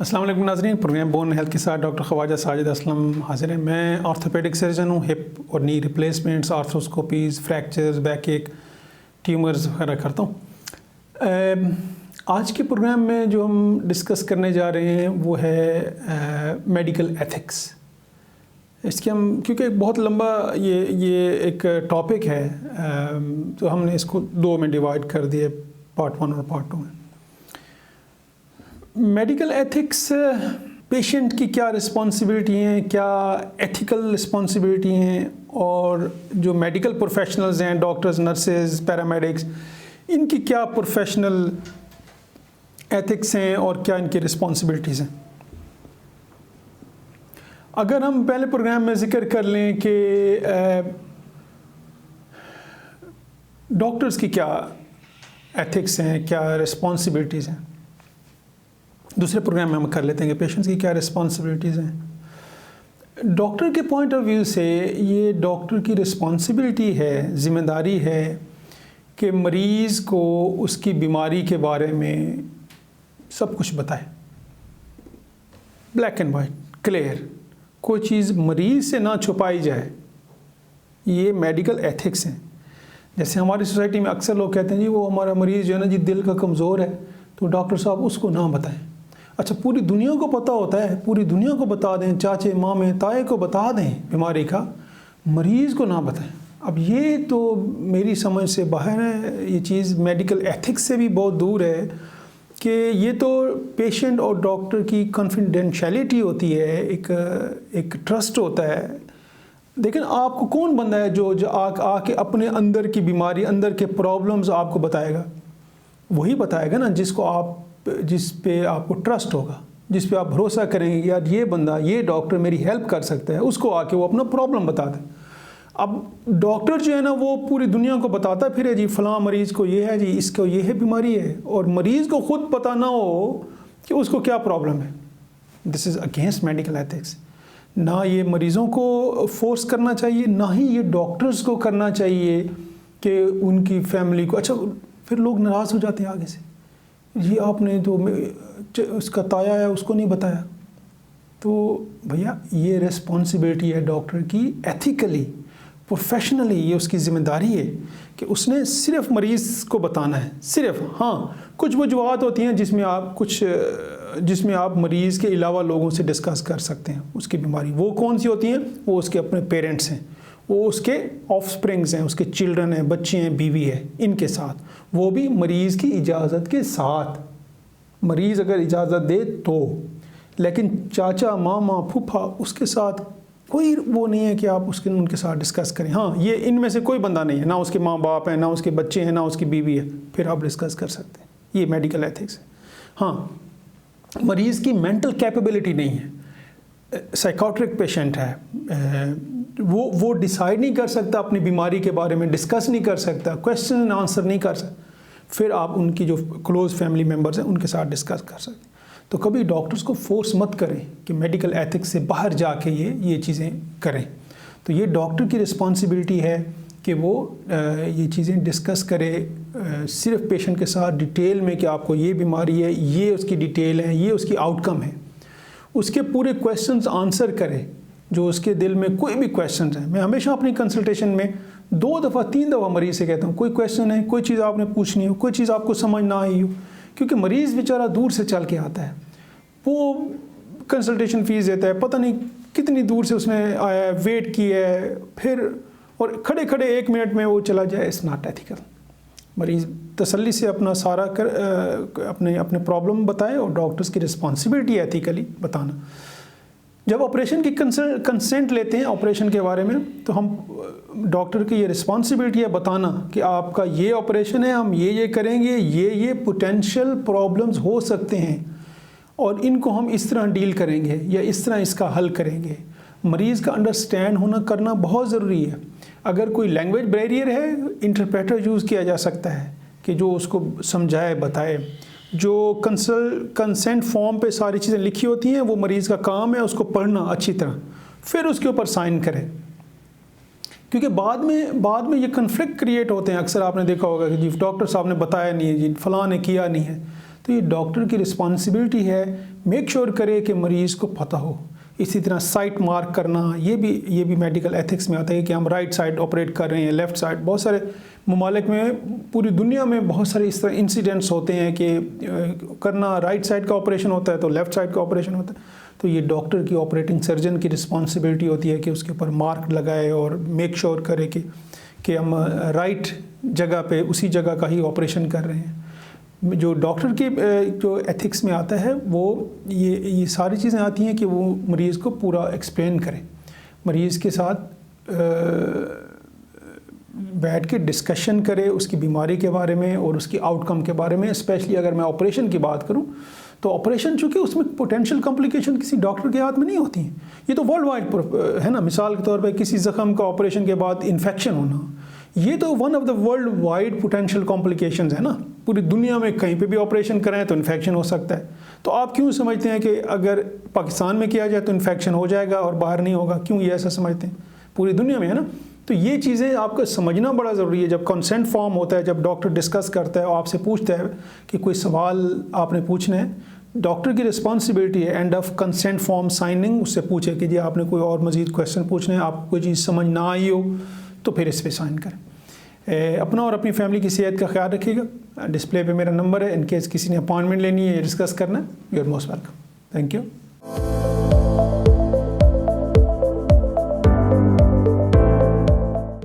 अस्सलाम वालेकुम नाज़रीन, प्रोग्राम बोन हेल्थ के साथ डॉक्टर ख्वाजा साजिद असलम हाजिर हैं। मैं ऑर्थोपेडिक सर्जन हूँ। हिप और नी रिप्लेसमेंट्स, आर्थ्रोस्कोपीज़, फ्रैक्चर्स, बैक एक, ट्यूमर्स वगैरह करता हूँ। आज के प्रोग्राम में जो हम डिस्कस करने जा रहे हैं वो है मेडिकल एथिक्स। इसके हम क्योंकि बहुत लंबा ये एक टॉपिक है, तो हमने इसको दो में डिवाइड कर दिए, पार्ट 1 और पार्ट 2 में। मेडिकल एथिक्स, पेशेंट की क्या रिस्पॉन्सिबिलिटी हैं, क्या एथिकल रिस्पॉन्सिबिलिटी हैं, और जो मेडिकल प्रोफेशनल्स हैं, डॉक्टर्स, नर्सेज, पैरामेडिक्स, इनकी क्या प्रोफेशनल एथिक्स हैं और क्या इनकी रिस्पॉन्सिबिलिटीज़ हैं। अगर हम पहले प्रोग्राम में ज़िक्र कर लें कि डॉक्टर्स की क्या एथिक्स हैं, क्या रिस्पॉन्सिबिलिटीज़ हैं, दूसरे प्रोग्राम में हम कर लेते हैं कि पेशेंट्स की क्या रिस्पॉन्सिबिलिटीज़ हैं। डॉक्टर के पॉइंट ऑफ व्यू से ये डॉक्टर की रिस्पॉन्सिबिलिटी है, ज़िम्मेदारी है कि मरीज़ को उसकी बीमारी के बारे में सब कुछ बताए, ब्लैक एंड वाइट, क्लियर, कोई चीज़ मरीज़ से ना छुपाई जाए। ये मेडिकल एथिक्स हैं। जैसे हमारी सोसाइटी में अक्सर लोग कहते हैं जी वो हमारा मरीज़ जो है ना जी दिल का कमज़ोर है, तो डॉक्टर साहब उसको ना बताएं। अच्छा, पूरी दुनिया को पता होता है, पूरी दुनिया को बता दें, चाचे मामे ताए को बता दें बीमारी का, मरीज़ को ना बताएं। अब ये तो मेरी समझ से बाहर है, ये चीज़ मेडिकल एथिक्स से भी बहुत दूर है कि ये तो पेशेंट और डॉक्टर की कॉन्फिडेंशियलिटी होती है, एक ट्रस्ट होता है। लेकिन आपको कौन बंदा है जो आके अपने अंदर की बीमारी, अंदर के प्रॉब्लम्स आपको बताएगा? वही बताएगा ना जिस पे आपको ट्रस्ट होगा, जिस पे आप भरोसा करेंगे यार ये बंदा, ये डॉक्टर मेरी हेल्प कर सकता है, उसको आके वो अपना प्रॉब्लम बताता है। अब डॉक्टर जो है ना वो पूरी दुनिया को बताता फिर है जी फ़लाँ मरीज़ को ये है जी, इसको ये है बीमारी है, और मरीज़ को ख़ुद पता ना हो कि उसको क्या प्रॉब्लम है। This is against medical ethics. ना ये मरीज़ों को फोर्स करना चाहिए, ना ही ये डॉक्टर्स को करना चाहिए कि उनकी फैमिली को। अच्छा, फिर लोग नाराज़ हो जाते हैं आगे से, ये आपने जो उसका ताया है उसको नहीं बताया। तो भैया ये रिस्पॉन्सिबिलिटी है डॉक्टर की, एथिकली, प्रोफेशनली ये उसकी ज़िम्मेदारी है कि उसने सिर्फ मरीज़ को बताना है, सिर्फ। हाँ, कुछ वजूहात होती हैं जिसमें आप मरीज़ के अलावा लोगों से डिस्कस कर सकते हैं उसकी बीमारी। वो कौन सी होती हैं? वो उसके अपने पेरेंट्स हैं, वो उसके ऑफस्प्रिंग्स हैं, उसके चिल्ड्रन हैं, बच्चे हैं, बीवी है, इनके साथ, वो भी मरीज़ की इजाज़त के साथ। मरीज़ अगर इजाज़त दे तो, लेकिन चाचा मामा फूफा उसके साथ कोई वो नहीं है कि आप उनके साथ डिस्कस करें। हाँ, ये इनमें से कोई बंदा नहीं है, ना उसके माँ बाप हैं, ना उसके बच्चे हैं, ना उसकी बीवी है, फिर आप डिस्कस कर सकते हैं। ये मेडिकल एथिक्स है। हाँ, मरीज़ की मेंटल कैपेबिलिटी नहीं है, साइकोट्रिक पेशेंट है, वो डिसाइड नहीं कर सकता अपनी बीमारी के बारे में, डिस्कस नहीं कर सकता, क्वेश्चन एंड आंसर नहीं कर सकता, फिर आप उनकी जो क्लोज़ फैमिली मेम्बर्स हैं उनके साथ डिस्कस कर सकते हैं। तो कभी डॉक्टर्स को फोर्स मत करें कि मेडिकल एथिक्स से बाहर जाके ये चीज़ें करें। तो ये डॉक्टर की रिस्पॉन्सिबिलिटी है कि वो ये चीज़ें डिस्कस करे सिर्फ पेशेंट के साथ डिटेल में कि आपको ये बीमारी है, ये उसकी डिटेल है, ये उसकी आउटकम है, उसके पूरे क्वेश्चंस आंसर करे जो उसके दिल में कोई भी क्वेश्चन हैं। मैं हमेशा अपनी कंसल्टेशन में 2 दफ़ा 3 दफ़ा मरीज़ से कहता हूँ, कोई क्वेश्चन है, कोई चीज़ आपने पूछनी हो, कोई चीज़ आपको समझ ना आई हो, क्योंकि मरीज़ बेचारा दूर से चल के आता है, वो कंसल्टेशन फ़ीस देता है, पता नहीं कितनी दूर से उसने आया है, वेट किया है, फिर और खड़े खड़े 1 मिनट में वो चला जाए। It's not ethical. मरीज़ तसल्ली से अपना सारा अपने प्रॉब्लम बताए, और डॉक्टर्स की रिस्पॉन्सिबिलिटी है एथिकली बताना। जब ऑपरेशन की कंसेंट लेते हैं ऑपरेशन के बारे में, तो हम डॉक्टर की ये रिस्पॉन्सिबिलिटी है बताना कि आपका ये ऑपरेशन है, हम ये करेंगे, ये पोटेंशियल प्रॉब्लम्स हो सकते हैं और इनको हम इस तरह डील करेंगे या इस तरह इसका हल करेंगे। मरीज़ का अंडरस्टैंड होना करना बहुत ज़रूरी है। अगर कोई लैंग्वेज बैरियर है, इंटरप्रेटर यूज़ किया जा सकता है कि जो उसको समझाए, बताए। जो कंसेंट फॉर्म पे सारी चीज़ें लिखी होती हैं, वो मरीज़ का काम है उसको पढ़ना अच्छी तरह, फिर उसके ऊपर साइन करें। क्योंकि बाद में ये कन्फ्लिक्ट क्रिएट होते हैं। अक्सर आपने देखा होगा कि जी डॉक्टर साहब ने बताया नहीं है, जी फ़लाँ ने किया नहीं है, तो ये डॉक्टर की रिस्पॉन्सिबिलिटी है, मेक श्योर करे कि मरीज़ को पता हो। इसी तरह साइट मार्क करना, ये भी मेडिकल एथिक्स में आता है कि हम राइट साइड ऑपरेट कर रहे हैं, लेफ़्ट साइड। बहुत सारे ममालिक में, पूरी दुनिया में बहुत सारे इस तरह इंसिडेंट्स होते हैं कि करना राइट साइड का ऑपरेशन होता है तो लेफ़्ट साइड का ऑपरेशन होता है। तो ये डॉक्टर की, ऑपरेटिंग सर्जन की रिस्पॉन्सिबिलिटी होती है कि उसके ऊपर मार्क लगाए और मेक श्योर करे कि हम राइट जगह पे, उसी जगह का ही ऑपरेशन कर रहे हैं। जो डॉक्टर के जो एथिक्स में आता है वो ये सारी चीज़ें आती हैं कि वो मरीज़ को पूरा एक्सप्लेन करें, मरीज़ के साथ बैठ के डिस्कशन करे उसकी बीमारी के बारे में और उसकी आउटकम के बारे में। स्पेशली अगर मैं ऑपरेशन की बात करूं तो ऑपरेशन चूँकि उसमें पोटेंशियल कॉम्प्लिकेशन किसी डॉक्टर के हाथ में नहीं होती हैं, ये तो वर्ल्ड वाइड है ना। मिसाल के तौर पे किसी ज़ख़म का ऑपरेशन के बाद इन्फेक्शन होना, ये तो one of the world wide potential complications है ना। पूरी दुनिया में कहीं पे भी ऑपरेशन करें तो इन्फेक्शन हो सकता है। तो आप क्यों समझते हैं कि अगर पाकिस्तान में किया जाए तो इन्फेक्शन हो जाएगा और बाहर नहीं होगा? क्यों ये ऐसा समझते हैं? पूरी दुनिया में है ना। तो ये चीज़ें आपको समझना बड़ा ज़रूरी है। जब कंसेंट फॉर्म होता है, जब डॉक्टर डिस्कस करता है और आपसे पूछता है कि कोई सवाल आपने पूछना है, डॉक्टर की रिस्पॉन्सिबिलिटी है end of consent form signing, उससे पूछे कि जी आपने कोई और मज़ीद क्वेश्चन पूछने हैं, आपको कोई चीज़ समझ ना आई हो तो फिर इस पर साइन करें। अपना और अपनी फैमिली की सेहत का ख्याल रखिएगा। डिस्प्ले पे मेरा नंबर है, इन केस किसी ने अपॉइंटमेंट लेनी है या डिस्कस करना है, you are most welcome. Thank you.